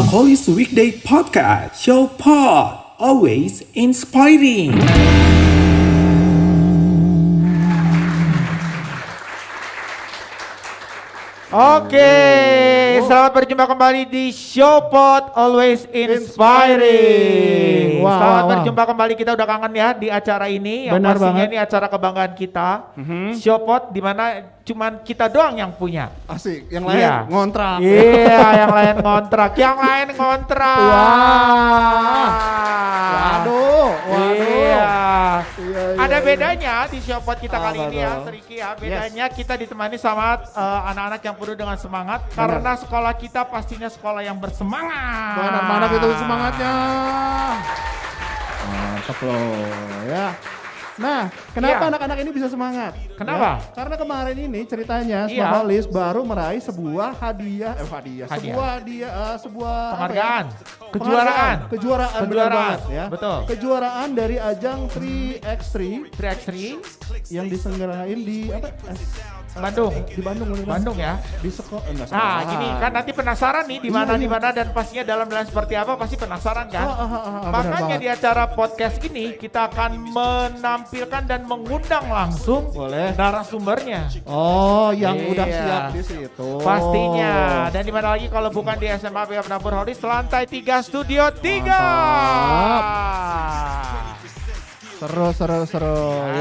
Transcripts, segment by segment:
Macaulay Weekday Podcast, Show Pod, always inspiring. Oke, selamat berjumpa kembali di Showpod Always Inspiring. Selamat berjumpa kembali, kita udah kangen ya di acara ini. Yang pastinya ini acara kebanggaan kita. Showpod di mana cuman kita doang yang punya. Asik, yang lain ngontrak. Iya, yang lain ngontrak. Waduh. Iya. Ada Iya. bedanya di Showpod kita kali ini ya, Riki ya. Bedanya kita ditemani sama anak-anak yang penuh dengan semangat. Karena sekolah kita pastinya sekolah yang bersemangat. Mana itu semangatnya. Mantap loh ya. Nah, kenapa anak-anak ini bisa semangat? Kenapa? Ya, karena kemarin ini ceritanya Smaholis baru meraih sebuah hadiah. Sebuah penghargaan, kejuaraan benar banget, ya. Betul. Kejuaraan dari ajang 3x3 yang diselenggarain di Bandung. Di Bandung ya. Di sekolah. Nah, gini kan nanti penasaran nih di mana dan pastinya dalam seperti apa, pasti penasaran kan? Makanya di acara podcast ini kita akan menampilkan dan mengundang langsung narasumbernya. Oh, yang udah siap di situ. Pastinya. Dan di mana lagi kalau bukan di SMA BK Penabur Holis, lantai 3 Studio 3. Seru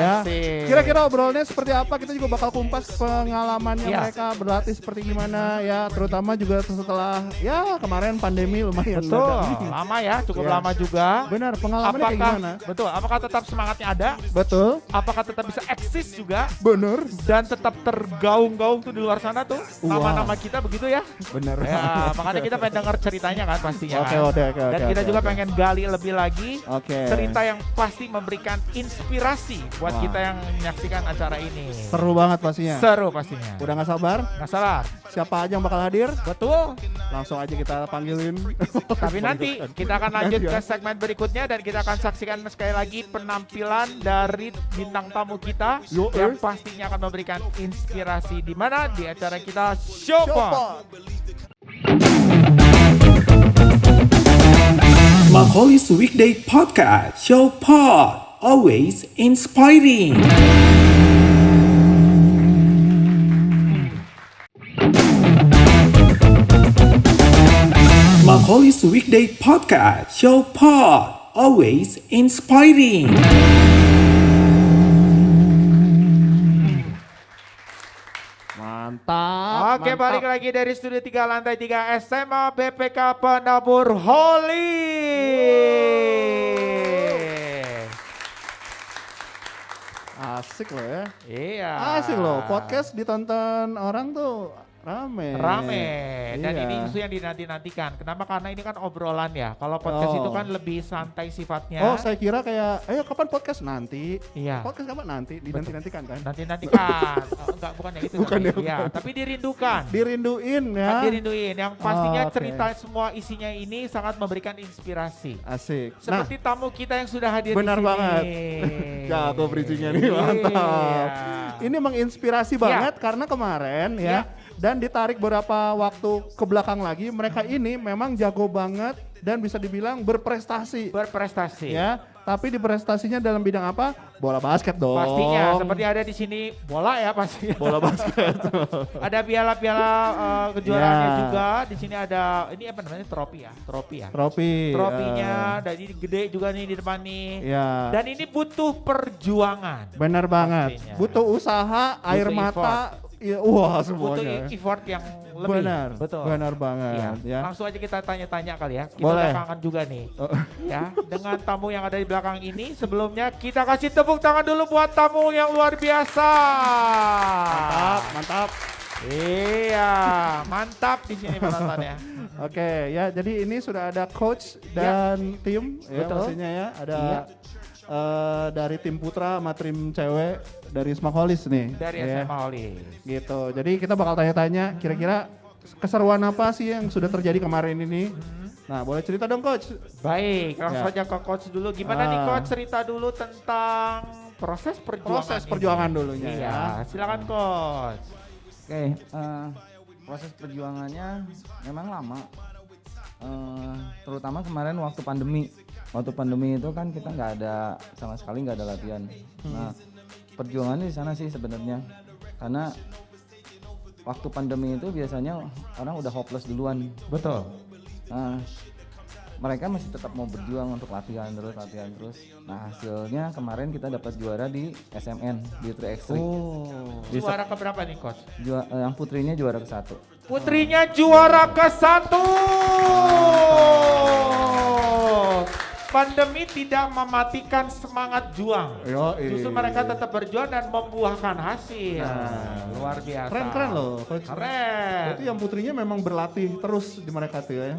ya. Kira-kira obrolnya seperti apa? Kita juga bakal kumpas pengalamannya mereka berlatih seperti gimana ya, terutama juga setelah ya kemarin pandemi lumayan. Betul, lama ya, cukup lama juga. Benar, pengalamannya kayak gimana? Betul, apakah tetap semangatnya ada? Betul. Apakah tetap bisa eksis juga? Bener. Dan tetap tergaung-gaung tuh di luar sana tuh nama-nama kita begitu ya? Bener. Ya, makanya kita pengen denger ceritanya kan pastinya. Oke. Dan kita juga pengen gali lebih lagi cerita yang pasti memberikan inspirasi buat kita yang menyaksikan acara ini. Seru banget pastinya. Udah gak sabar? Gak sabar. Siapa aja yang bakal hadir? Betul. Langsung aja kita panggilin. Tapi nanti kita akan lanjut ke segmen berikutnya dan kita akan saksikan sekali lagi penampilan dari bintang tamu kita yang pastinya akan memberikan inspirasi di mana di acara kita Showpod. Macaulay Weekday Podcast, Show Pod, always inspiring. Macaulay Weekday Podcast, Show Pod, always inspiring. Mantap. Oke, balik lagi dari Studio 3 lantai 3 SMA BPK Penabur Holis. Asik loh ya. Iya. Asik loh, podcast ditonton orang tuh rame. Dan ini isu yang dinanti-nantikan. Kenapa? Karena ini kan obrolan ya. Kalau podcast itu kan lebih santai sifatnya. Oh, saya kira kayak, ayo kapan podcast nanti? Iya. Podcast kapan nanti? Dinanti-nantikan kan? Nanti-nantikan. Enggak, bukan yang itu. Bukan tapi. Ya, tapi dirindukan. Dirinduin ya. Dirinduin. Yang pastinya cerita semua isinya ini sangat memberikan inspirasi. Asik. Seperti tamu kita yang sudah hadir di sini. Benar banget. Jago bridging-nya nih, mantap. Ini menginspirasi banget karena kemarin ya. Dan ditarik beberapa waktu ke belakang lagi, mereka ini memang jago banget dan bisa dibilang berprestasi. Ya, tapi di prestasinya dalam bidang apa? Bola basket dong. Pastinya, seperti ada di sini bola ya pastinya. Bola basket. Ada piala-piala kejuaraannya juga. Di sini ada ini apa namanya? Trofi. Trofinya dan ini gede juga nih di depan nih. Ya. Dan ini butuh perjuangan. Benar banget. Pastinya. Butuh usaha, air mata. Iya, semuanya. Butuh effort yang lebih. Benar banget. Iya. Ya. Langsung aja kita tanya-tanya kali ya. Kita Boleh. udah kangen juga nih. Ya, dengan tamu yang ada di belakang ini. Sebelumnya kita kasih tepuk tangan dulu buat tamu yang luar biasa. Mantap. Iya, mantap di sini penontonnya. Oke, ya jadi ini sudah ada coach dan tim ya pastinya ya. Ada dari tim putra sama tim cewek dari Smaholis nih. Dari SMA Holis. Gitu. Jadi kita bakal tanya-tanya kira-kira keseruan apa sih yang sudah terjadi kemarin ini. Nah, boleh cerita dong coach. Baik, langsung saja ke coach dulu. Gimana nih coach, cerita dulu tentang proses perjuangan dulunya ya. Silakan coach. Oke, proses perjuangannya memang lama. Terutama kemarin waktu pandemi. Waktu pandemi itu kan kita nggak ada sama sekali nggak ada latihan. Nah, perjuangannya di sana sih sebenarnya. Karena waktu pandemi itu biasanya orang udah hopeless duluan. Betul. Nah, mereka masih tetap mau berjuang untuk latihan terus. Nah, hasilnya kemarin kita dapat juara di SMN di 3x3. Juara keberapa nih coach? Yang putrinya juara ke-1. Putrinya juara ke-1. Pandemi tidak mematikan semangat juang. Justru mereka tetap berjuang dan membuahkan hasil. Luar biasa. Keren loh, Coach. Keren. Itu yang putrinya memang berlatih terus di mereka tuh ya.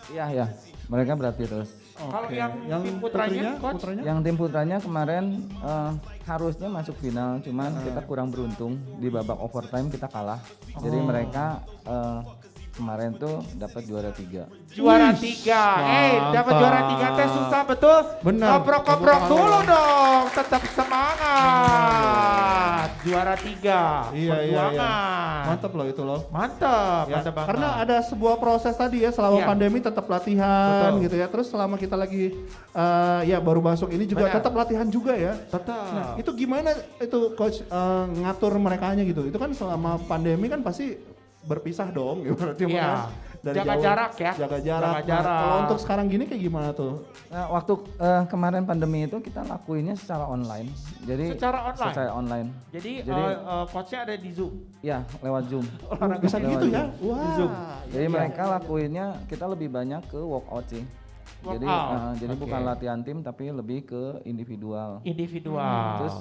Iya, mereka berarti terus. Kalau Oke. yang tim putranya, coach? Yang tim putranya kemarin harusnya masuk final, cuman kita kurang beruntung di babak overtime kita kalah. Jadi mereka kemarin tuh dapat juara 3. Juara 3. Dapat juara 3 teh susah betul. Benar. Koprok-koprok dulu dong. Tetap semangat. Juara 3. Iya. Perjuangan. Mantap loh itu loh. Mantap. Ya, Mantap banget. karena ada sebuah proses tadi ya selama Iya. pandemi tetap latihan Betul. gitu ya. Terus selama kita lagi ya baru masuk ini juga Benar. tetap latihan juga ya. Tetap. Nah, itu gimana itu coach ngatur merekanya gitu? Itu kan selama pandemi kan pasti berpisah dong gimana Iya. Jaga jarak ya. Jaga jarak. Jaga jarak. Nah, kalau untuk sekarang gini kayak gimana tuh? Nah, waktu kemarin pandemi itu kita lakuinnya secara online. Jadi Secara online? Secara online. Jadi, Jadi- coachnya ada di Zoom. Ya, lewat Zoom. Bisa Lewat gitu ya? Zoom. Wah. Zoom. Jadi mereka lakuinnya kita lebih banyak ke workout sih. Jadi Workout. Oke. bukan latihan tim tapi lebih ke individual. Individual. Terus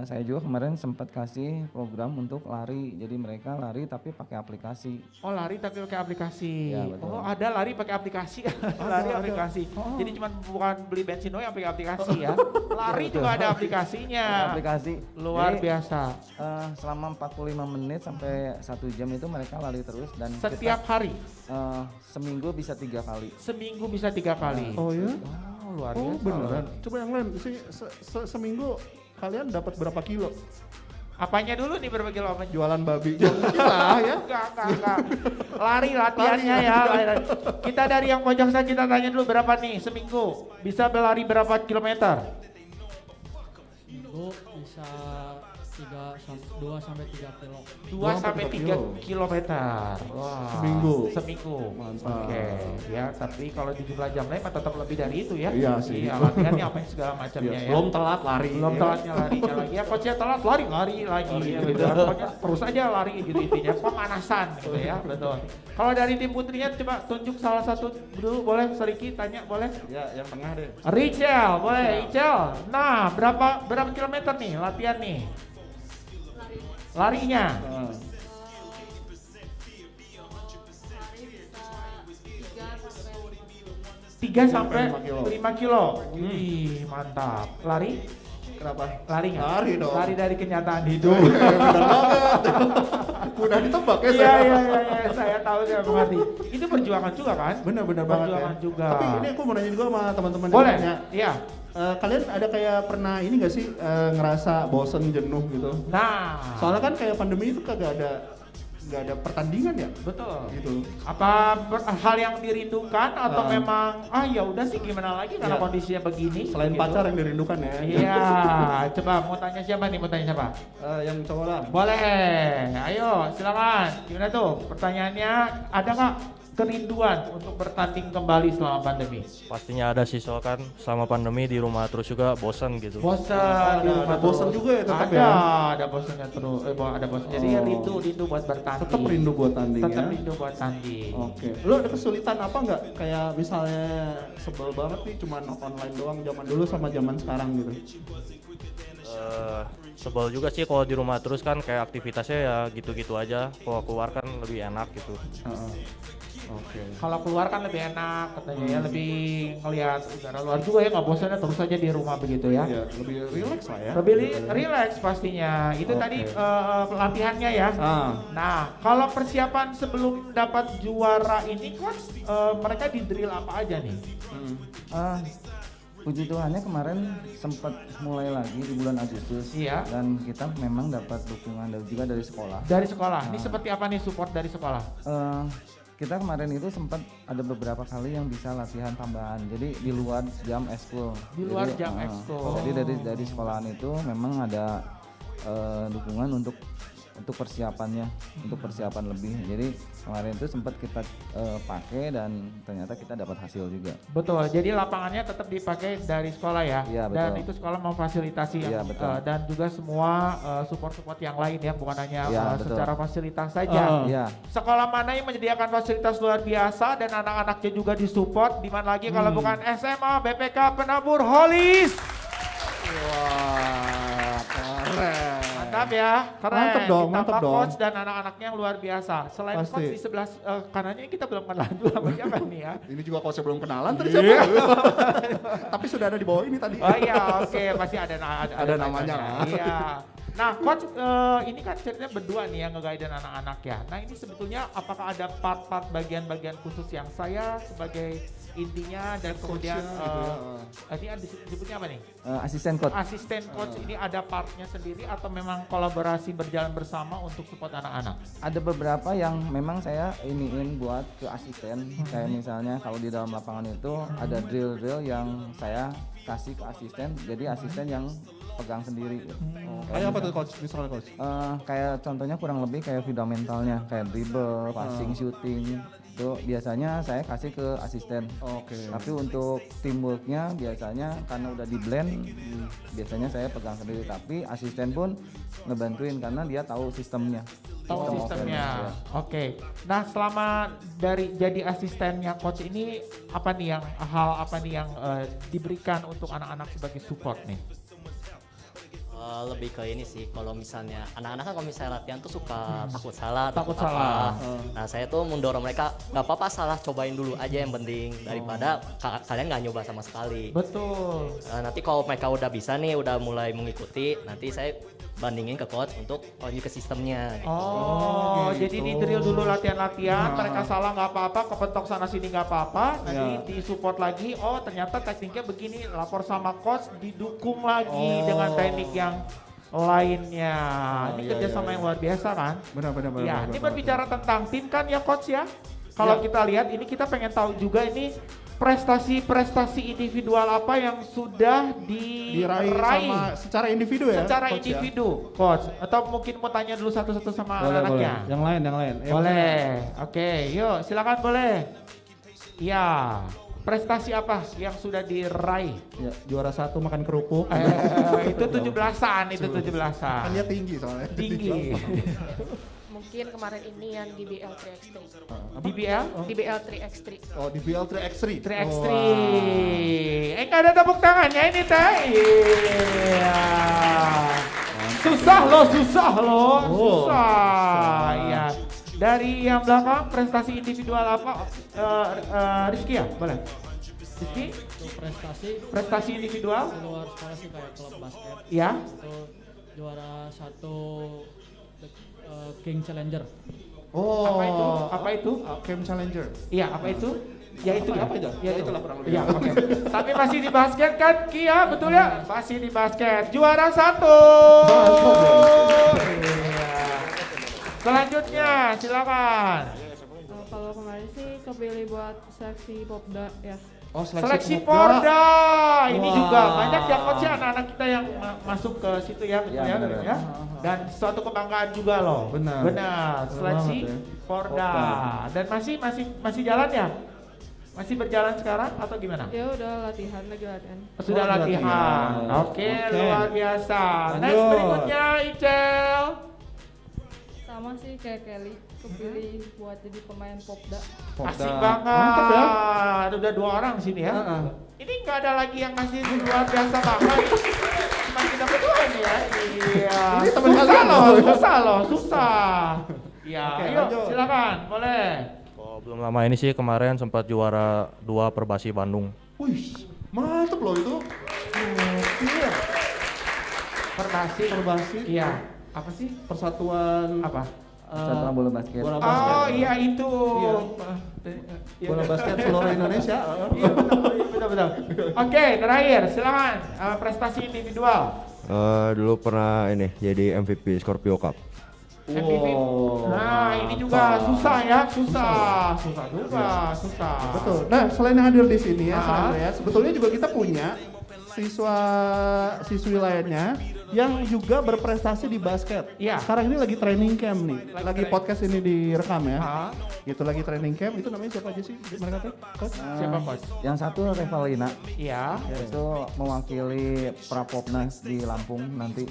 saya juga kemarin sempat kasih program untuk lari. Jadi mereka lari tapi pakai aplikasi. Oh, lari tapi pakai aplikasi. Ya, betul. Oh, ada lari pakai aplikasi. Lari aplikasi. Jadi cuma bukan beli bensin doang yang pakai aplikasi ya. Lari juga ada aplikasinya. Pakai aplikasi. Luar Jadi, biasa. selama 45 menit sampai 1 jam itu mereka lari terus dan Setiap hari. seminggu bisa 3 kali. Seminggu bisa 3 kali. Oh ya? Oh, luar biasa. Oh beneran. Coba yang lain seminggu kalian dapat berapa kilo? Apanya dulu nih berapa kilo? Apanya? Jualan babi. Lah ya. Enggak. Lari latihannya ya. Lari. Kita dari yang pojok saja kita tanya dulu berapa nih seminggu? Bisa berlari berapa kilometer? Minggu bisa 2 sampai 3 kilo. 2 sampai 3 kilometer. Wah. Seminggu. Mantap. Oke. Ya, tapi kalau di jumlah jam lain mah tetap lebih dari itu ya. Iya sih. Iya, latihannya apa yang segala macamnya ya. Belum telat lari. Belum ya. telatnya larinya lagi. Ya, coachnya telat lari lagi. Ya, gitu. Pokoknya terus aja lari gitu intinya. Pemanasan gitu ya. Betul. Kalau dari tim putrinya coba tunjuk salah satu dulu boleh sedikit tanya boleh? Ya, yang tengah deh. Richel, boleh Richel. Nah, berapa kilometer nih latihan nih? Larinya. Heeh. Tiga sampai 5 kilo. 5 kilo. Wih, mantap. Lari? Kenapa? Lari nggak? Lari dong. Lari dari kenyataan hidup. Benar banget. Udah ditebak ya Iya, saya. saya tahu, saya mengerti. Itu perjuangan juga kan? Benar-benar banget ya. Perjuangan juga. Tapi ini aku mau nanya juga sama teman-teman yang Boleh? lainnya. Iya. Kalian ada kayak pernah ini gak sih ngerasa bosen jenuh gitu? Nah, Soalnya kan kayak pandemi itu kagak ada pertandingan ya betul. gitu. Apa hal yang dirindukan atau Ah. memang ya udah sih gimana lagi karena Ya. kondisinya begini? Selain gitu. pacar yang dirindukan ya. Iya, coba mau tanya siapa nih? Mau tanya siapa? Yang cowok lah. Boleh, ayo silakan. Gimana tuh? Pertanyaannya ada nggak kerinduan untuk bertanding kembali selama pandemi? Pastinya ada sih, soal kan selama pandemi di rumah terus juga bosan gitu. Bosan di rumah ada bosan terus. juga ya tetap ada, ya? Ada bosannya terus. Ada bosan. Jadi Oh. rindu buat bertanding. Tetap rindu buat tanding Tetap ya. rindu buat tanding. Oke. Lu ada kesulitan apa nggak? Kayak misalnya sebel banget nih cuman online doang zaman dulu sama zaman sekarang gitu. Sebel juga sih kalau di rumah terus kan, kayak aktivitasnya ya gitu-gitu aja. Kalau keluar kan lebih enak gitu. Oke. Kalau keluar kan lebih enak katanya ya, lebih ngelihat udara luar juga ya, nggak bosannya terus aja di rumah begitu ya. Ya, lebih relax lah ya. Lebih relax pastinya. Itu Oke. tadi pelatihannya ya. Nah, kalau persiapan sebelum dapat juara ini coach, mereka di drill apa aja nih? Puji Tuhannya kemarin sempat mulai lagi di bulan Agustus. Iya. Dan kita memang dapat dukungan juga dari sekolah. Dari sekolah. Ini seperti apa nih support dari sekolah? kita kemarin itu sempat ada beberapa kali yang bisa latihan tambahan. Jadi di luar jam ekskul. Di luar Jadi, jam ekskul. Jadi dari sekolahan itu memang ada dukungan untuk persiapannya, untuk persiapan lebih. Jadi kemarin itu sempat kita pakai dan ternyata kita dapat hasil juga. Betul, jadi lapangannya tetap dipakai dari sekolah ya. Iya, betul. Dan itu sekolah memfasilitasi Iya, betul. dan juga semua support-support yang lain ya, bukan hanya Iya, betul. secara fasilitas saja. Iya. Sekolah mana yang menyediakan fasilitas luar biasa dan anak-anaknya juga disupport, di mana lagi kalau bukan SMA BPK Penabur Holis. Wah, keren. Mantap ya, keren. Mantap dong, Ditambah mantap dong. coach dan anak-anaknya yang luar biasa. Selain Pasti. coach di sebelah kanannya kita belum kenal dulu sama siapa nih ya. Ini juga kalau saya belum kenalan tadi Iya. siapa? Tapi sudah ada di bawah ini tadi. Oh iya, oke, pasti ada Ada namanya lah. Iya. Nah, coach ini kan ceritanya berdua nih yang nge-guide anak-anak ya. Nah, ini sebetulnya apakah ada part-part bagian-bagian khusus yang saya sebagai intinya dan kemudian Coachnya gitu ya. ini disebutnya apa nih? Asisten coach. Asisten coach ini ada partnya sendiri atau memang kolaborasi berjalan bersama untuk support anak-anak? Ada beberapa yang memang saya iniin buat ke asisten. Kayak misalnya kalau di dalam lapangan itu ada drill-drill yang saya kasih ke asisten. Jadi asisten yang pegang sendiri. Kayak apa tuh coach? Misalnya coach? Kayak contohnya kurang lebih kayak fundamentalnya, kayak dribble, passing, shooting. Itu biasanya saya kasih ke asisten. Oke. Tapi untuk teamworknya biasanya karena udah di blend, biasanya saya pegang sendiri. Tapi asisten pun ngebantuin karena dia tahu sistemnya. Tahu Sistem sistemnya. offense, ya. Oke. Nah, selama dari jadi asistennya coach ini apa nih yang diberikan untuk anak-anak sebagai support nih? Lebih ke ini sih, kalau misalnya anak-anak kan kalau misalnya latihan tuh suka takut salah, Takut apa. salah. Nah saya tuh mendorong mereka, nggak apa-apa salah, cobain dulu aja yang penting daripada kalian nggak nyoba sama sekali. Betul. Nanti kalau mereka udah bisa nih, udah mulai mengikuti, nanti saya bandingin ke coach untuk lanjut ke sistemnya. Gitu. Oh, jadi di drill dulu latihan-latihan, mereka salah nggak apa-apa, kepentok sana sini nggak apa-apa, nanti disupport lagi. Oh, ternyata tekniknya begini, lapor sama coach, didukung lagi dengan teknik yang lainnya. Ini kerjasama yang luar biasa kan? Benar. Ya, ini berbicara tentang tim kan ya coach ya. Kalau kita lihat ini kita pengen tahu juga ini prestasi-prestasi individual apa yang sudah Diraih diraih sama secara individu ya? secara coach ya? individu, coach. Atau mungkin mau tanya dulu satu-satu sama Boleh. anak-anaknya. Yang lain. Boleh. Oke, yuk silakan boleh. Iya. Prestasi apa yang sudah diraih? Ya, juara 1 makan kerupuk. Itu 17-an, itu 17-an. Kan dia tinggi soalnya. Tinggi. Mungkin kemarin ini yang DBL 3x3. DBL? DBL 3x3. Oh, di BL 3x3. 3x3. Nggak ada tepuk tangannya ini teh. Iya. Susah loh. Susah. Iya. Dari yang belakang prestasi individual apa? Rizky ya, boleh. Rizky, Untuk prestasi individual? di luar sekolah sih kayak klub basket. Ya. Itu juara 1 King Challenger. Oh. Apa itu? Camp Challenger. Iya, apa itu? Ya itu ya. Apa aja? Ya Ya, itulah kurang lebih. Iya, oke. Tapi masih di basket kan, Kia, betul ya? Masih di basket. Juara 1. Iya. Selanjutnya, silakan. Kalau kemarin sih kepilih buat seleksi Popda ya. Oh, Seleksi Popda. Porda. Ini Wah. juga banyak ya coach ya anak-anak kita yang masuk ke situ ya, betul Ya, ya, benar. ya. Dan suatu kebanggaan juga loh. Benar. Seleksi Benar banget ya. Porda. Dan masih jalan ya? Masih berjalan sekarang atau gimana? Ya udah latihan lagi latihan. Sudah Oh, latihan. latihan. Oke, Oke. luar biasa. Next Lanjut. berikutnya Icel. Sama sih kayak Kelly kepilih buat jadi pemain Popda. Asik banget. Mantap ya. Udah 2 orang di sini ya. Heeh. Ini nggak ada lagi yang ngasih luar biasa banget. Cuma kita berdua nih ya. Iya. Ini teman Susah kalian loh, susah. Iya, Oke, ayo lanjut. silakan, boleh. Oh, belum lama ini sih kemarin sempat juara 2 Perbasi Bandung. Wih, mantep loh itu. Iya. Perbasi. Iya. Apa sih? Persatuan Apa? Persatuan bola basket. Bola basket. Oh iya itu. Iya. Iya. Bola basket seluruh Indonesia. Iya betul. Oke, terakhir silakan prestasi individual. Dulu pernah ini jadi MVP Scorpio Cup. MVP. Nah, ini juga susah ya, susah juga. Betul. Nah, selain yang hadir di sini ya, Ah. Sandra ya, sebetulnya juga kita punya siswa-siswi lainnya yang juga berprestasi di basket. Iya. Sekarang ini lagi training camp nih. Lagi podcast ini direkam ya. Ah. Gitu lagi training camp. Itu namanya siapa aja sih mereka tuh? Coach? Siapa coach? Yang satu Revalina, Iya. itu mewakili Prapopnas di Lampung nanti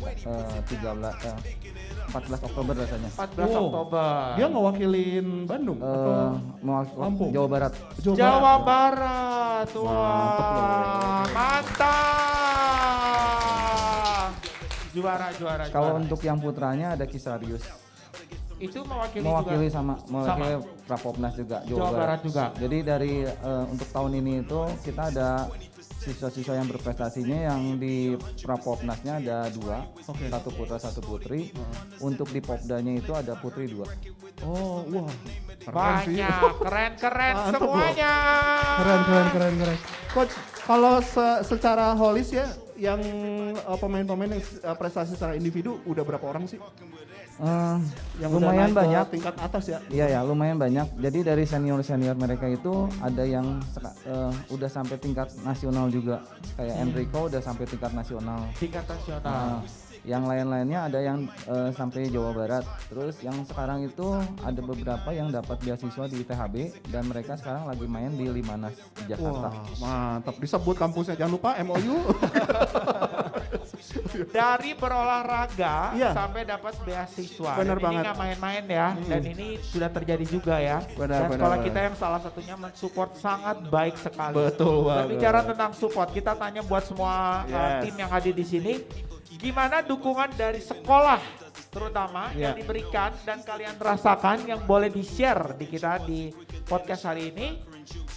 14 Oktober rasanya. 14 Oktober. Dia ngewakilin Bandung atau Mewakili Lampung? Jawa Barat. Jawa Barat. Wah, mantap. Juara. Kalau untuk yang putranya ada Kisarius. itu mewakili juga. Mewakili Prapopnas juga Jawa Barat juga. Jadi dari untuk tahun ini itu kita ada siswa-siswa yang berprestasinya yang di Prapopnasnya ada 2, satu putra satu putri. Untuk di Popdanya itu ada putri 2. Oh, wah. Banyak, keren semuanya. Keren. Coach, kalau secara holis ya, yang pemain-pemain yang prestasi secara individu udah berapa orang sih? Yang Lumayan udah naik ke banyak. tingkat atas ya? Iya ya, lumayan banyak. Jadi dari senior mereka itu ada yang udah sampai tingkat nasional juga. Kayak Enrico udah sampai tingkat nasional. Tingkat nasional. Yang lain-lainnya ada yang sampai Jawa Barat. Terus yang sekarang itu ada beberapa yang dapat beasiswa di ITHB dan mereka sekarang lagi main di Limanas di Jakarta. Wah, mantap. Disebut kampusnya, jangan lupa MOU. Dari berolahraga Iya. sampai dapat beasiswa. Bener Dan banget. ini nggak main-main ya. Dan ini sudah terjadi juga ya. Benar, Dan sekolah benar. kita yang salah satunya mensupport sangat baik sekali. Betul banget. Berbicara tentang support, kita tanya buat semua Yes. tim yang hadir di sini, gimana dukungan dari sekolah terutama yang diberikan dan kalian rasakan yang boleh di-share di kita di podcast hari ini.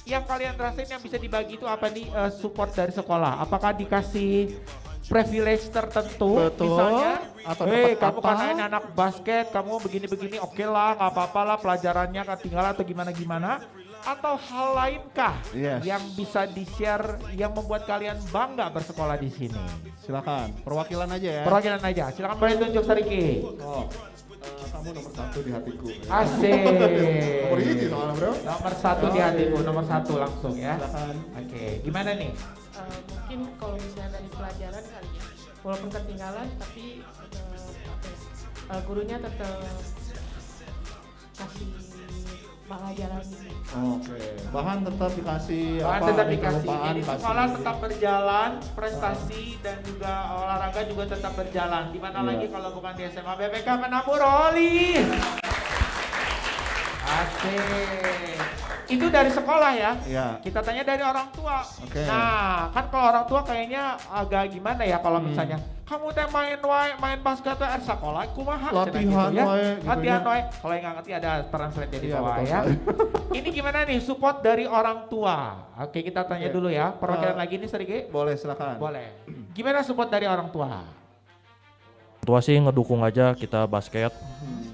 Yang kalian rasain yang bisa dibagi itu apa nih support dari sekolah? Apakah dikasih privilege tertentu Betul. misalnya, Atau kamu dapat karena apa? ini anak basket, kamu begini-begini, oke lah, nggak apa-apa lah, pelajarannya ketinggalan atau gimana-gimana, atau hal lainkah Yes. yang bisa di-share yang membuat kalian bangga bersekolah di sini? Silakan, perwakilan aja ya. Perwakilan aja, silakan boleh tunjuk Sariki. Kamu nomor 1 di hatiku. Asik. Nomor ini soalnya bro. Nomor 1 di hatiku, nomor 1 langsung ya. Silakan. Oke, gimana nih? Mungkin kalau misalnya dari pelajaran kali ya, walaupun ketinggalan tapi gurunya tetap kasih pelajaran gitu. Oke. Bahan tetap dikasih Bahan apa? tetap nih, dikasih. kelupaan Jadi kasih. sekolah tetap berjalan, prestasi dan juga olahraga juga tetap berjalan. Di mana Iya. lagi kalau bukan di SMA BPK Penabur Holi. Asik. Itu dari sekolah ya. Iya. Kita tanya dari orang tua. Oke. Nah, kan kalau orang tua kayaknya agak gimana ya kalau misalnya kamu teh main basket teh sekolah kumaha cenah Latihan gitu ya. wae, gitu Latihan ya. wae. Kalau yang nggak ngerti ada translate di Iya, bawah betul ya. sekali. Ini gimana nih support dari orang tua? Oke, kita tanya dulu ya. Perwakilan lagi nih Sergi. Boleh silakan. Boleh. Gimana support dari orang tua? Tua sih ngedukung aja kita basket,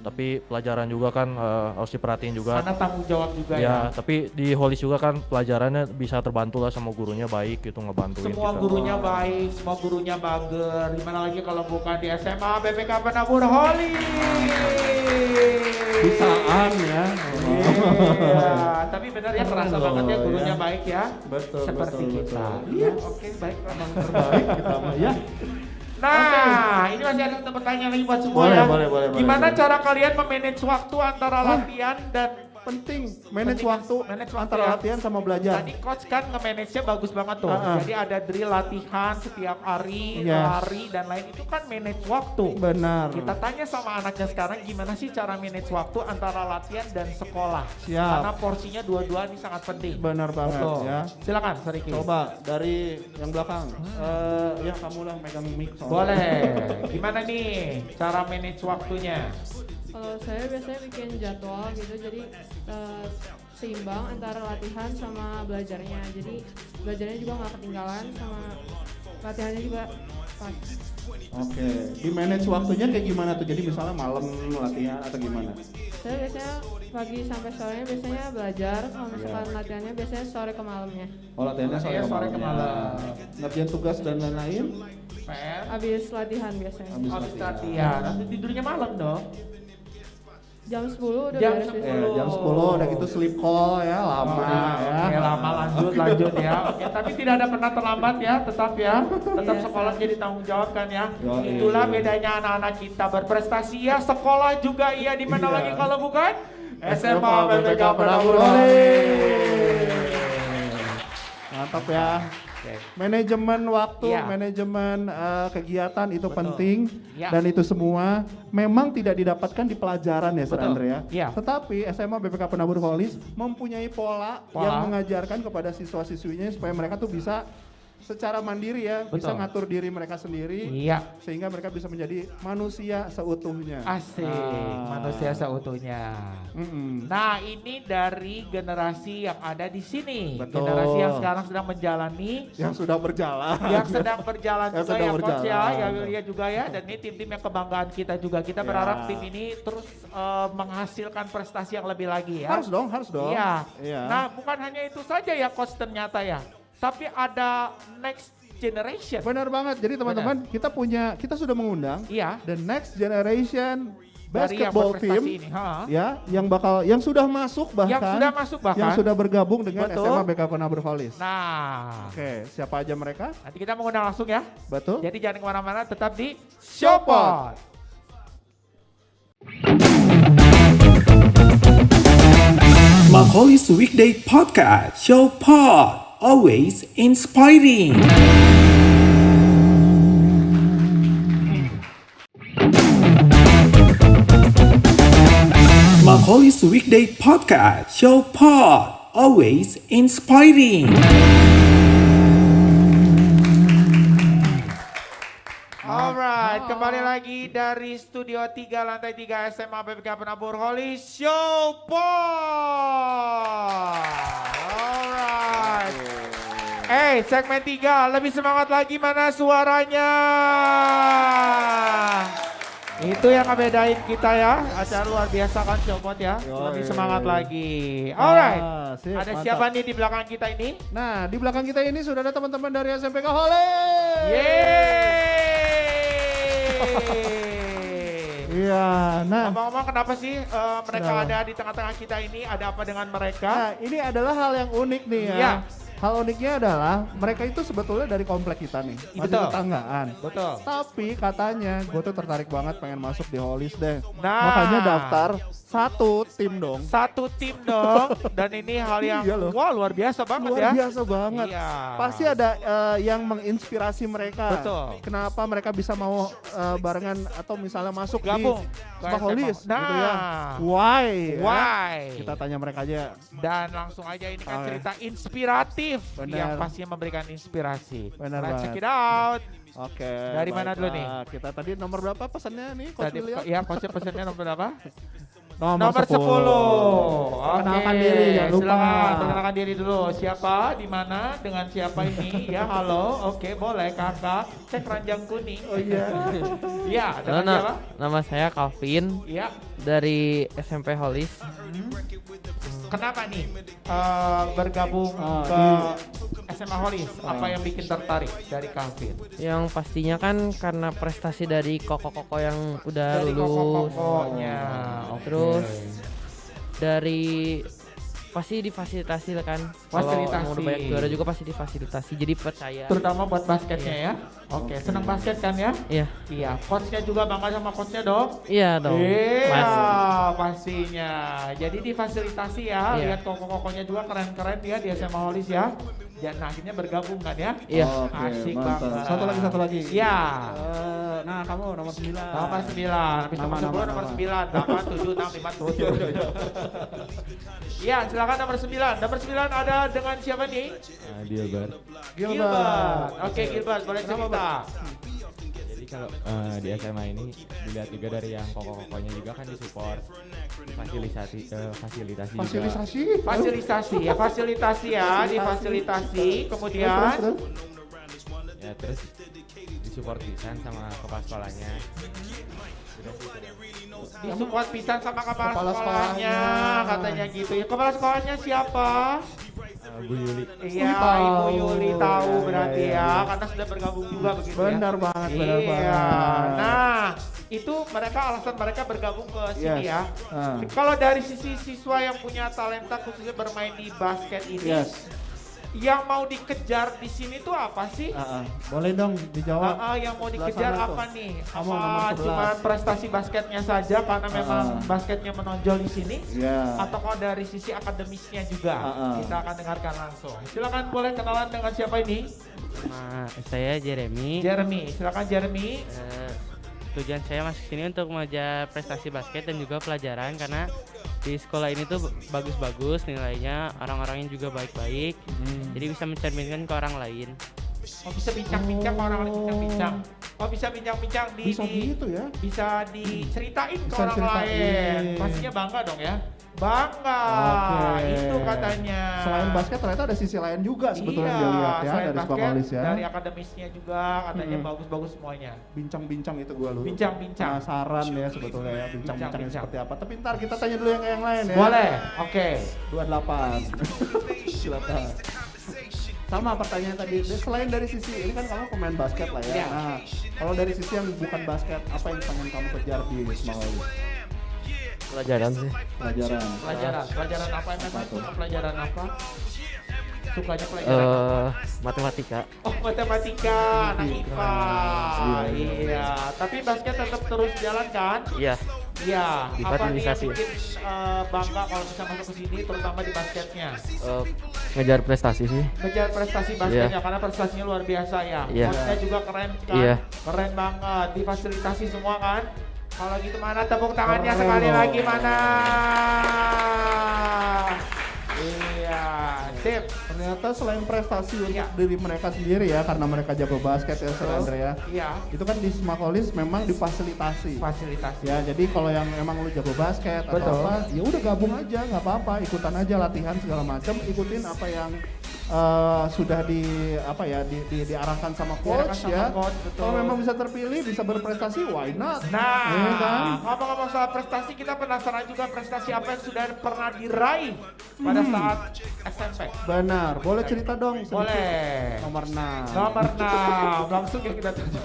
tapi pelajaran juga kan harus diperhatiin juga. Karena tanggung jawab juga ya. Ya, tapi di Holis juga kan pelajarannya bisa terbantu lah sama gurunya baik gitu ngebantuin Semua kita. gurunya baik, semua gurunya bager. Gimana lagi kalau bukan di SMA BPK Penabur Holi. Bisaan ya. Iya, tapi benar ya kerasa Betul, banget ya gurunya ya. baik ya. Betul, Seperti betul, kita. betul. Iya, oke baik. Emang terbaik kita mah ya. Nah, ini masih ada satu pertanyaan lagi buat semua Boleh, ya. boleh, Gimana boleh. cara kalian memanage waktu antara latihan dan Penting manage Penting. waktu Manage waktu antara ya. latihan sama belajar. tadi coach kan nge-manage-nya bagus banget tuh. Jadi ada drill latihan setiap hari, Yes. lari dan lain itu kan manage waktu. Benar. Kita tanya sama anaknya sekarang gimana sih cara manage waktu antara latihan dan sekolah. Siap. Karena porsinya dua-dua ini sangat penting. Benar banget Betul. ya. Silakan Sariki. Coba dari yang belakang. Ya kamu lah megang mic soalnya. Boleh. Gimana nih cara manage waktunya? Kalau saya biasanya bikin jadwal gitu, jadi seimbang antara latihan sama belajarnya. Jadi belajarnya juga nggak ketinggalan sama latihannya juga pas. Oke. Di manage waktunya kayak gimana tuh? Jadi misalnya malam latihan atau gimana? Saya biasanya pagi sampai sorenya biasanya belajar, kalau misalkan latihannya biasanya sore ke malamnya. Oh latihannya sore, Latihannya sore ke malam. Ngerjain tugas dan lain-lain? PR. Habis latihan biasanya. Habis Habis latihan. latihan. Nanti tidurnya malam dong. Jam 10 udah Jam beres 10. besok. Jam 10 udah gitu sleep call ya, lama ya. Oke, lama lanjut ya. Oke, tapi tidak ada pernah terlambat ya, tetap ya. Tetap sekolah jadi tanggung jawab kan ya. Yoi. Itulah bedanya anak-anak kita berprestasi ya. Sekolah juga iya, di mana Iya. lagi kalau bukan SMA BPK BPK Penabur Penabur. Mantap ya. Oke. Manajemen waktu, Iya. manajemen kegiatan itu Betul. penting Iya. dan itu semua memang tidak didapatkan di pelajaran ya, Sir Betul. Andre ya. Iya. Tetapi SMA BPK Penabur Holis mempunyai pola yang Pola. mengajarkan kepada siswa-siswinya supaya mereka tuh bisa secara mandiri ya, bisa Betul. ngatur diri mereka sendiri Iya, sehingga mereka bisa menjadi manusia seutuhnya. asik. Manusia seutuhnya. Mm-mm. Nah, ini dari generasi yang ada di sini. Betul. Generasi yang sekarang sedang menjalani, Yang sudah berjalan. yang sedang berjalan Yang juga sedang ya coach ya, berjalan. ya Willia juga ya. Dan ini tim-tim yang kebanggaan kita juga. Kita Ya. berharap tim ini terus menghasilkan prestasi yang lebih lagi ya. Harus dong. Iya. Iya. Nah, bukan hanya itu saja ya coach ternyata ya. Tapi ada next generation. Benar banget. Jadi teman-teman, kita sudah mengundang Iya. the next generation Dari yang basketball berprestasi team ini, ha? ya, yang sudah masuk bahkan yang sudah bergabung dengan Betul. SMA BK Penabur Holis. Nah, Oke, siapa aja mereka? nanti kita mengundang langsung ya. Betul. Jadi jangan kemana-mana, tetap di Showpot. Macaulay's Weekday Podcast Show Pod. Always inspiring. Macaulay's Weekday Podcast Show Pod. Always inspiring. Alright, kembali lagi dari Studio 3 Lantai 3 SMA BPK Penabur Holis Showpot. Alright. Segmen 3, lebih semangat lagi, mana suaranya? Itu yang ngebedain kita ya, acara luar biasa kan Showpot ya, lebih semangat lagi. Alright, sip, ada mantap. siapa nih di belakang kita ini? Nah, di belakang kita ini sudah ada teman-teman dari SMPK Holis. Yeay! Iya, nah. Ngomong-ngomong kenapa sih mereka Kenapa? ada di tengah-tengah kita ini? Ada apa dengan mereka? Nah, ini adalah hal yang unik nih ya. Iya. Hal uniknya adalah mereka itu sebetulnya dari komplek kita nih, masih Betul. tetanggaan. Betul. Tapi katanya gue tuh tertarik banget pengen masuk di Holis deh. Nah. Makanya daftar satu tim dong. Satu tim dong, dan ini hal yang Iya loh. wah luar biasa banget Luar ya. biasa banget. Iya. Pasti ada yang menginspirasi mereka. Betul. Kenapa mereka bisa mau barengan atau misalnya masuk Gabung di ke SMA Holis SMA. gitu ya. Nah. Why? ya? Why? Kita tanya mereka aja. Dan langsung aja ini kan Oke. cerita inspiratif Benar. yang pastinya memberikan inspirasi. Benar Let's check banget. it out. Oke. Dari mana dulu nih? baiklah. Kita tadi nomor berapa pesannya nih, Coach Tadi William? ya coach pesannya nomor berapa? Nomor 10. 10. Oke. Perkenalkan diri, jangan lupa. Silakan perkenalkan diri dulu. Siapa, di mana, dengan siapa ini? Ya, halo. Oke, boleh Kakak. Cek ranjang kuning. Oh iya. Iya, dengan siapa? Nama saya Calvin Iya. dari SMP Holis. Kenapa nih bergabung ke SMA Holis? Apa yang bikin tertarik dari Calvin? Yang pastinya kan karena prestasi dari koko-koko yang udah Dari lulus. koko-kokonya. Oke. Terus dari pasti difasilitasi lah kan. Fasilitasi. Kalau mau udah banyak juara juga pasti difasilitasi. Jadi percaya. Terutama buat basketnya ya. Oke, senang basket kan ya? Iya. Iya, coachnya juga bangga sama coachnya dong. Iya dong. Iya, Pasti. pastinya. Jadi difasilitasi ya, Iya. lihat koko-kokonya juga keren-keren ya di SMA Holis ya. Dan akhirnya bergabung kan ya? Iya. Oke, Asik mantap. banget. Satu lagi. Iya. Nah, kamu nomor 9. Nomor 9, habis nomor 10 nomor 9, 8, 7, 6, 5, 7. Iya, silakan nomor 9. Nomor 9 ada dengan siapa nih? Gilbert. Gilbert. Oke, Gilbert, boleh cerita. Jadi kalau di SMA ini dilihat juga dari yang koko-kokonya juga kan disupport, fasilitasi juga. Fasilitasi ya, difasilitasi. Kemudian Ya terus disupport pisan sama kepala sekolahnya. disupport pisan sama kepala Kepala sekolahnya, sekolahnya. katanya gitu ya. Kepala sekolahnya siapa? Bu Yuli. Iya, tahu. Ibu Yuli tahu Iya, berarti iya, ya, iya. karena sudah bergabung juga begitu ya. Benar banget, benar Iya. banget. Nah, itu mereka alasan mereka bergabung ke sini Yes. ya. Kalau dari sisi siswa yang punya talenta khususnya bermain di basket ini, yang mau dikejar di sini tuh apa sih? Boleh dong dijawab. Yang mau dikejar Sebelah sana apa tuh. nih? Kamu nomor Apa 11. cuma prestasi basketnya saja karena memang basketnya menonjol di sini? Atau kalau dari sisi akademisnya juga? Kita akan dengarkan langsung. Silakan boleh kenalan dengan siapa ini? Saya Jeremy. Jeremy, silakan Jeremy. Tujuan saya masuk sini untuk mengejar prestasi basket dan juga pelajaran karena di sekolah ini tuh bagus-bagus nilainya, orang-orangnya juga baik-baik, jadi bisa mencerminkan ke orang lain. Oh bisa bincang-bincang ke orang lain, bincang-bincang. Oh bisa bincang-bincang Bisa gitu ya? Bisa diceritain ke Bisa orang ceritain. lain. Pastinya bangga dong ya. Bangga, itu katanya. Selain basket ternyata ada sisi lain juga sebetulnya Iya, dia lihat ya selain dari basket, Spakolis ya. dari akademisnya juga katanya bagus-bagus semuanya. Bincang-bincang itu gua lu. Bincang-bincang. Penasaran ya sebetulnya ya bincang-bincangnya Bincang-bincang. seperti apa. Tapi ntar kita tanya dulu yang lain ya. Boleh, oke. 28. Silakan. Sama pertanyaan tadi, selain dari sisi ini kan kamu pemain basket lah ya. Iya. Nah, kalau dari sisi yang bukan basket, apa yang pengen kamu kejar di Spakolis? Pelajaran sih. Pelajaran. Pelajaran apa memang? Suka pelajaran apa? Sukanya pelajaran apa? Matematika. Oh matematika, anak IPA. Iya, tapi basket tetap terus jalan kan? Iya. Iya. Apa nih yang Difasilitasi. bikin bangga kalau bisa masuk ke sini, terutama di basketnya? Ngejar prestasi sih. Ngejar prestasi basketnya karena prestasinya luar biasa ya. Iya. Coachnya juga keren kan? Iya. Keren banget, difasilitasi semua kan? Kalau gitu mana tepuk tangannya sekali lagi mana? Iya, sip. Ternyata selain prestasi untuk diri mereka sendiri ya, karena mereka jago basket ya, Sir Andre ya. Iya. Itu kan di Spakolis memang difasilitasi. Fasilitasi. Ya, jadi kalau yang emang lu jago basket Betul. atau apa, ya udah gabung aja, nggak apa-apa, ikutan aja latihan segala macam, ikutin apa yang sudah diarahkan sama coach Diarahkan sama ya. coach, betul. Kalau memang bisa terpilih, bisa berprestasi, why not? Nah, Iya kan? ngomong-ngomong soal prestasi, kita penasaran juga prestasi apa yang sudah pernah diraih pada saat SMP. Benar, boleh cerita dong sedikit. Boleh. Nomor 6. Nomor 6, langsung ya kita tunjuk.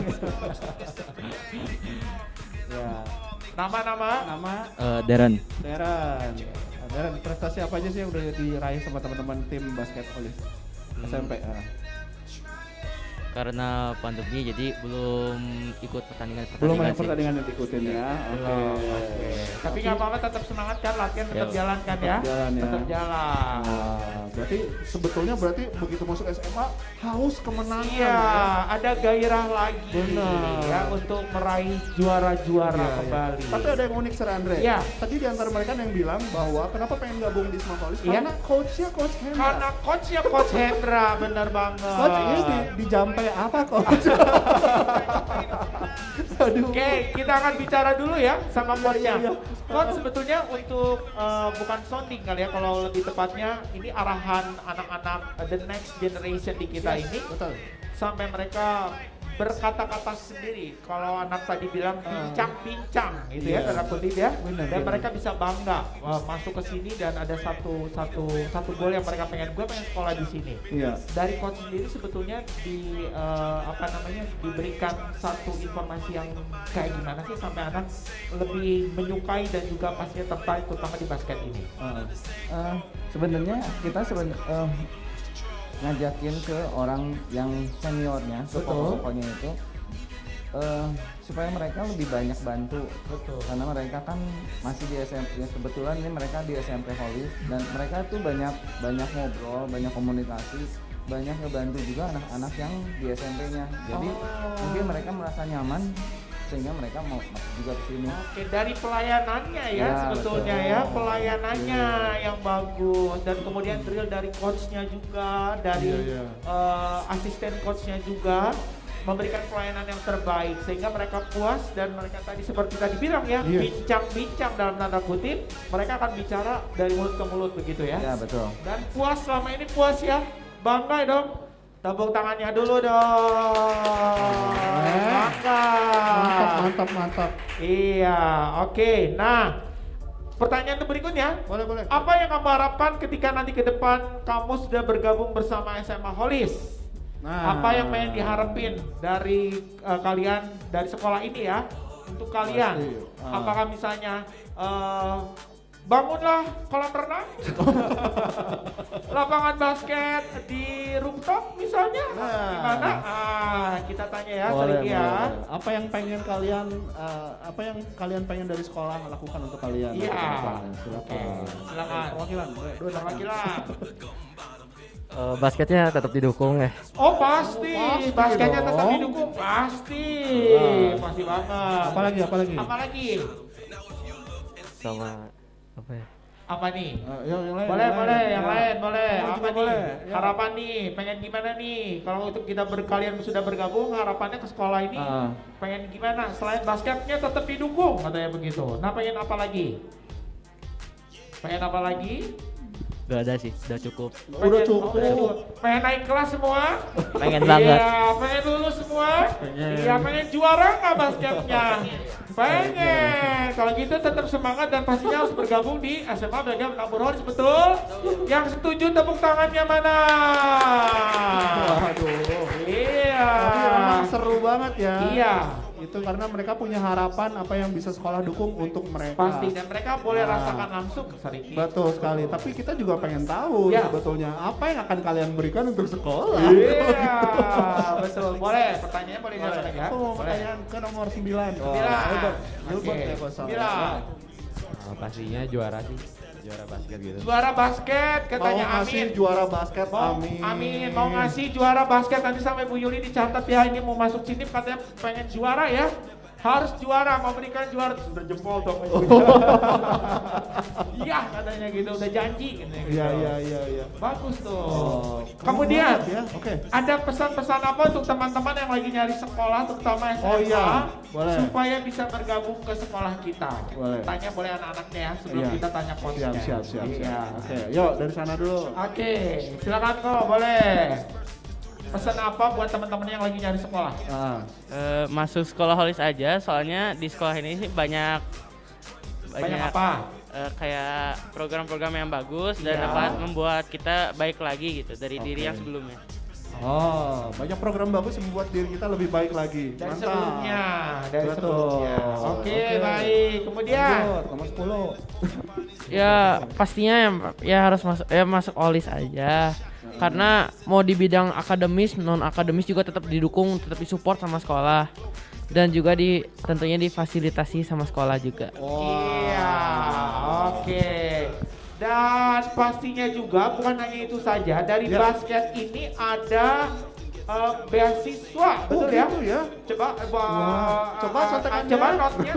Ya. Nama-nama? Nama Darren. Darren. Darren, prestasi apa aja sih yang udah diraih sama teman-teman tim basket Olis SMP? Karena pandemi jadi belum ikut Belum ada pertandingan pertandingan yang diikutin ya. Oke. Tapi nggak apa-apa, tetap semangat kan, latihan tetap jalan kan ya? Jalan ya. Tetap jalan. Nah, berarti sebetulnya begitu masuk SMA haus kemenangan. Iya, ada gairah lagi. Benar. Ya, untuk meraih juara-juara Iya, kembali. Tapi ada yang unik Sir Andre. Iya. Tadi di antara mereka ada yang bilang bahwa kenapa pengen gabung di Spakolis? Iya. Karena coachnya Coach Hendra. Karena coachnya Coach Hendra, bener banget. Coach ini di Jampe apa coach? Aduh. Oke, kita akan bicara dulu ya sama coachnya. Iya. Coach sebetulnya untuk bukan sounding kali ya, kalau lebih tepatnya ini arahan anak-anak the next generation di kita ini. Betul. Sampai mereka berkata-kata sendiri. Kalau anak tadi bilang bincang-bincang gitu ya, Iya. tanda kutip ya. Benar, Dan benar. mereka bisa bangga masuk ke sini dan ada satu goal yang mereka pengen. Gue pengen sekolah di sini. Iya. Dari coach sendiri sebetulnya diberikan satu informasi yang kayak gimana sih sampai anak lebih menyukai dan juga pastinya tertarik terutama di basket ini. Sebenarnya kita ngajakin ke orang yang seniornya, ke pokoknya itu supaya mereka lebih banyak bantu. Betul. Karena mereka kan masih di SMP, ya kebetulan ini mereka di SMP Holis dan mereka tuh banyak ngobrol, banyak komunikasi, banyak ngebantu juga anak-anak yang di SMP-nya. Jadi mungkin mereka merasa nyaman sehingga mereka mau masuk juga ke sini. Oke, dari pelayanannya ya, Ya, sebetulnya betul. ya, pelayanannya yang bagus dan kemudian drill dari coachnya juga, dari asisten coachnya juga memberikan pelayanan yang terbaik sehingga mereka puas dan mereka tadi seperti tadi bilang ya, bincang-bincang dalam tanda kutip, mereka akan bicara dari mulut ke mulut begitu ya. Ya betul. Dan puas selama ini puas ya, bangga dong. Tepuk tangannya dulu dong. Bangga. Mantap. Iya, oke. Nah, pertanyaan berikutnya. Boleh. Apa yang kamu harapkan ketika nanti ke depan kamu sudah bergabung bersama SMA Holis? Nah. Apa yang pengen diharapin dari kalian dari sekolah ini ya? untuk kalian. Pasti. Apakah misalnya bangunlah kolam renang, lapangan basket di rooftop misalnya, gimana? Kita tanya ya, sering ya. Apa yang kalian pengen dari sekolah lakukan untuk kalian? Iya. Silakan. Silakan. Perwakilan. Basketnya tetap didukung ya. Oh pasti, basketnya tetap dong. didukung, pasti banget. Apalagi? Sama apa ya? Apa nih? Yang lain. Yang lain boleh. Apa nih? Boleh. Ya. Harapan nih, pengen gimana nih? Kalau untuk kita kalian sudah bergabung, harapannya ke sekolah ini pengen gimana? Selain basketnya tetap didukung, katanya begitu. Nah, pengen apa lagi? Gak ada sih, udah cukup. Udah cukup. Pengen naik kelas semua? Pengen banget. Iya, pengen lulus semua? Iya, pengen juara nggak basketnya? Pengen. Kalau gitu tetap semangat dan pastinya harus bergabung di SMA Bragam Tamburholis, betul? Yang setuju tepuk tangannya mana? Waduh. Iya. Tapi memang seru banget ya. Iya. Itu karena mereka punya harapan apa yang bisa sekolah dukung untuk mereka. Pasti, dan mereka boleh rasakan langsung, Sariki. Betul sekali, tapi kita juga pengen tahu sebetulnya apa yang akan kalian berikan untuk sekolah. Iya, betul. Boleh, pertanyaannya boleh dilakukan ya? Aku mau pertanyaan ke nomor 9. Pastinya juara sih, juara basket gitu. Juara basket, katanya mau ngasih Amin. juara basket, Amin, mau ngasih juara basket, nanti sampai Bu Yuli dicatat ya, ini mau masuk sini katanya pengen juara ya. Harus juara, mau berikan juara, sudah jempol dong. Iya katanya gitu, udah janji katanya gitu. Iya. Bagus tuh. Kemudian ya. ada pesan-pesan apa untuk teman-teman yang lagi nyari sekolah, terutama SMA, boleh. supaya bisa bergabung ke sekolah kita. Boleh. Tanya boleh anak-anaknya ya, sebelum kita tanya coachnya. Siap. Iya. Oke, yuk dari sana dulu. Oke, silakan kok, boleh. Pesan apa buat teman-teman yang lagi nyari sekolah? Masuk sekolah Holis aja, soalnya di sekolah ini sih banyak apa? Kayak program-program yang bagus dan dapat membuat kita baik lagi gitu dari diri yang sebelumnya. Oh, banyak program bagus yang membuat diri kita lebih baik lagi. Dari Mantap. sebelumnya, dari Betul. sebelumnya. Oke, baik. Kemudian Nomor 10. Ya pastinya ya harus masuk Holis aja. Karena mau di bidang akademis, non akademis juga tetap didukung, tetap disupport sama sekolah. Dan juga tentunya difasilitasi sama sekolah juga. Iya, oke. Dan pastinya juga bukan hanya itu saja, dari basket ini ada beasiswa, betul ya? Gitu ya. Coba contekannya. Coba notnya,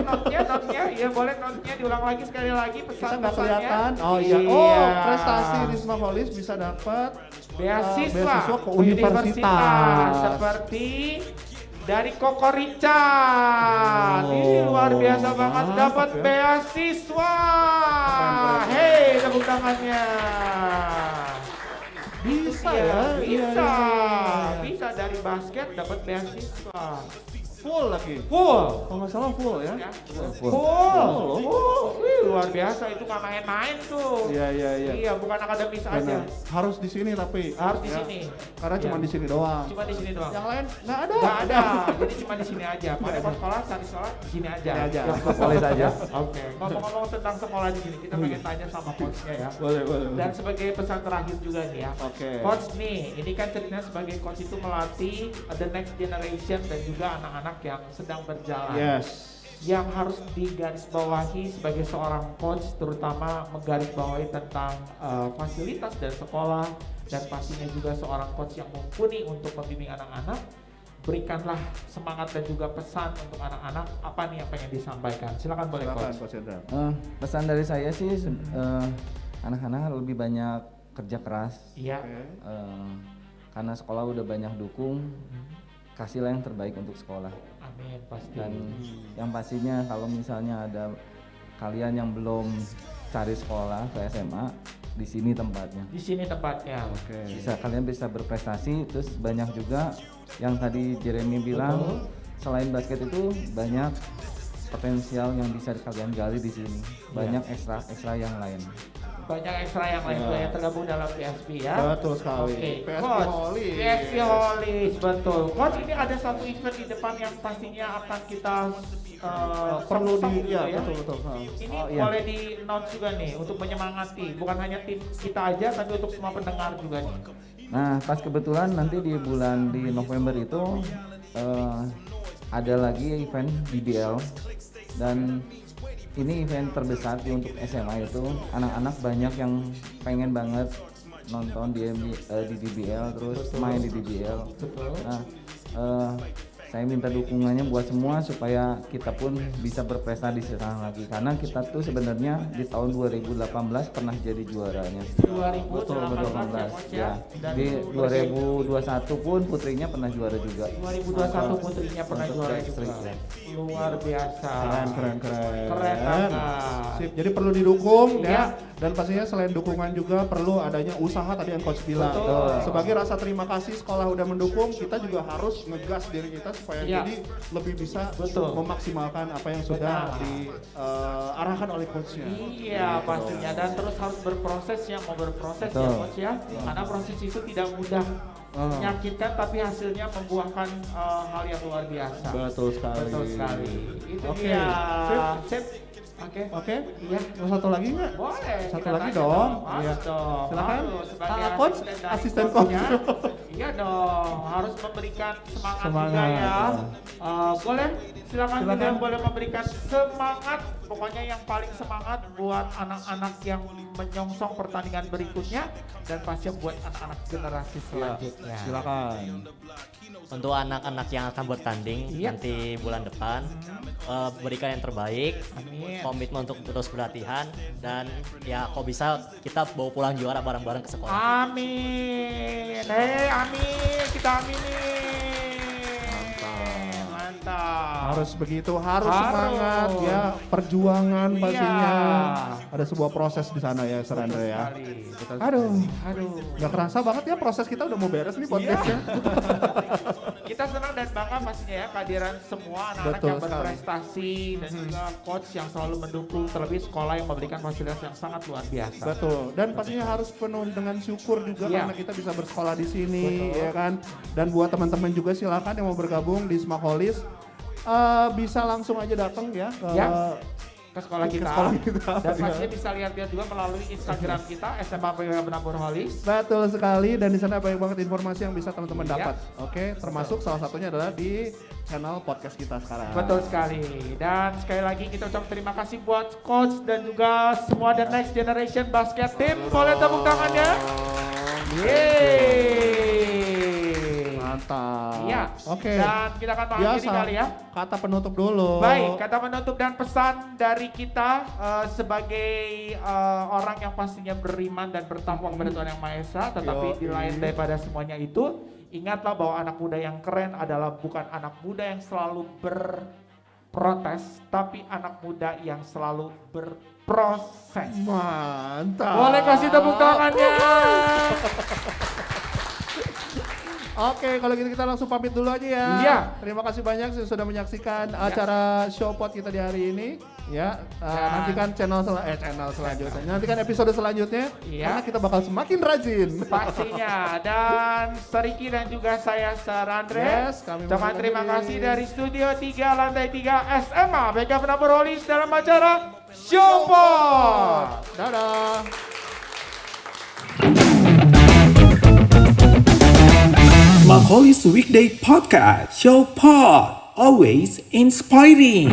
ya boleh notnya diulang lagi sekali lagi Kita nggak pesan-pesannya. kelihatan. Oh iya. Oh, prestasi Risma Holis bisa dapat beasiswa ke universitas. Seperti dari Koko Richard. Ini luar biasa banget dapat beasiswa. Hei, tepuk tangannya. Bisa Bisa dari basket dapat beasiswa. Full lagi. Full. Kalau nggak salah full ya. Full. Wih, luar biasa, itu nggak main-main tuh. Iya. Iya, bukan akademis aja. Harus di sini tapi. Harus di sini. Karena cuma di sini doang. Cuma di sini doang. Yang lain nggak ada. Nggak ada. Jadi cuma di sini aja. Pada mau sekolah, cari sekolah di sini aja. Boleh saja. Oke. Ngomong-ngomong tentang sekolah di sini, kita pengen tanya sama coachnya ya. Boleh. Dan sebagai pesan terakhir juga nih ya. Oke. Coach nih, ini kan ceritanya sebagai coach itu melatih the next generation dan juga anak-anak yang sedang berjalan. Yes. Yang harus digarisbawahi sebagai seorang coach, terutama menggarisbawahi tentang fasilitas dan sekolah, dan pastinya juga seorang coach yang mumpuni untuk membimbing anak-anak. Berikanlah semangat dan juga pesan untuk anak-anak. Apa nih yang pengen disampaikan? Silakan boleh coach. Pesan dari saya sih anak-anak lebih banyak kerja keras. Iya. Karena sekolah udah banyak dukung, kasihlah yang terbaik untuk sekolah. Amin, pasti. Dan yang pastinya kalau misalnya ada kalian yang belum cari sekolah ke SMA, di sini tempatnya. Di sini tempatnya. Oke. Kalian bisa berprestasi. Terus banyak juga yang tadi Jeremy bilang, selain basket itu banyak potensial yang bisa kalian gali di sini. Banyak ekstra yang lain. banyak ekstra yang lain juga yang tergabung dalam PSP ya. Betul sekali. Oke, PSP Coach, Holies. PSP Holies, betul. Coach, ini ada satu event di depan yang pastinya akan kita perlu sambung di, ya, juga betul. Ini Oh, iya. boleh di announce juga nih untuk menyemangati, bukan hanya tim kita aja, tapi untuk semua pendengar juga nih. Nah, pas kebetulan nanti di November itu ada lagi event DBL dan ini event terbesar untuk SMA itu. Anak-anak banyak yang pengen banget nonton di DBL terus main di DBL. Nah, saya minta dukungannya buat semua supaya kita pun bisa berprestasi di sana lagi karena kita tuh sebenarnya di tahun 2018 pernah jadi juaranya. 2018 ya. Di 2021 pun putrinya pernah juara juga. 2021 putrinya pernah juara juga. Luar biasa. Keren. banget. Sip, jadi perlu didukung ya. Dan pastinya selain dukungan juga perlu adanya usaha tadi yang Coach bilang. Sebagai rasa terima kasih sekolah udah mendukung, kita juga harus ngegas diri kita supaya jadi lebih bisa memaksimalkan apa yang sudah diarahkan oleh coachnya. Iya pastinya, dan terus harus berproses ya, mau berproses ya Coach ya. Karena proses itu tidak mudah, menyakitkan tapi hasilnya membuahkan hal yang luar biasa. Betul sekali. Itu dia. Sip. Oke. Iya. Mau satu lagi nggak? Boleh. Satu lagi dong. Iya. Silakan. Coach, asisten coach. Iya dong, harus memberikan semangat juga ya. Boleh, silakan juga boleh memberikan semangat. Pokoknya yang paling semangat buat anak-anak yang menyongsong pertandingan berikutnya dan pasti buat anak-anak generasi selanjutnya. Silakan. Untuk anak-anak yang akan bertanding nanti bulan depan, berikan yang terbaik, komitmen untuk terus berlatihan, dan ya kok bisa kita bawa pulang juara bareng-bareng ke sekolah. Amin. Amin. Kita aminin. Mantap. Harus begitu, harus semangat ya, perjuangan pastinya. Ada sebuah proses di sana ya, Serandra ya. Aduh. Gak kerasa banget ya proses kita udah mau beres nih podcastnya. Kita senang dan bangga pastinya ya kehadiran semua anak-anak yang berprestasi dan juga coach yang selalu mendukung, terlebih sekolah yang memberikan fasilitas yang sangat luar biasa. Betul. Dan pastinya harus penuh dengan syukur juga karena kita bisa bersekolah di sini, ya kan. Dan buat teman-teman juga silakan yang mau bergabung di Smart Holies, bisa langsung aja datang ya ke sekolah kita. Dan pastinya bisa lihat-lihat juga melalui Instagram kita SMA Penabur Holies. Betul sekali, dan di sana banyak banget informasi yang bisa teman-teman dapat. Oke, termasuk salah satunya adalah di channel podcast kita sekarang. Betul sekali. Dan sekali lagi kita ucap terima kasih buat coach dan juga semua The Next Generation Basket Team. Boleh tepuk tangannya? Mantap. Iya. Oke. Dan kita akan mengakhiri kali ya. Kata penutup dulu. Baik, kata penutup dan pesan dari kita sebagai orang yang pastinya beriman dan bertakwa kepada Tuhan Yang Maha Esa, tetapi di lain daripada semuanya itu, ingatlah bahwa anak muda yang keren adalah bukan anak muda yang selalu berprotes, tapi anak muda yang selalu berproses. Mantap. Boleh kasih tepuk tangannya. Oke, kalau gitu kita langsung pamit dulu aja ya. Iya. Terima kasih banyak sudah menyaksikan acara Showpot kita di hari ini. Ya, nantikan channel selanjutnya. Nantikan episode selanjutnya. Karena kita bakal semakin rajin. Pastinya. Dan Seriki dan juga saya Sarandre. Ucapan terima kasih dari Studio 3 Lantai 3 SMA BK Penabur Holies dalam acara Showpot. Dadah. Smart Holies Weekday Podcast Show Pod, always inspiring.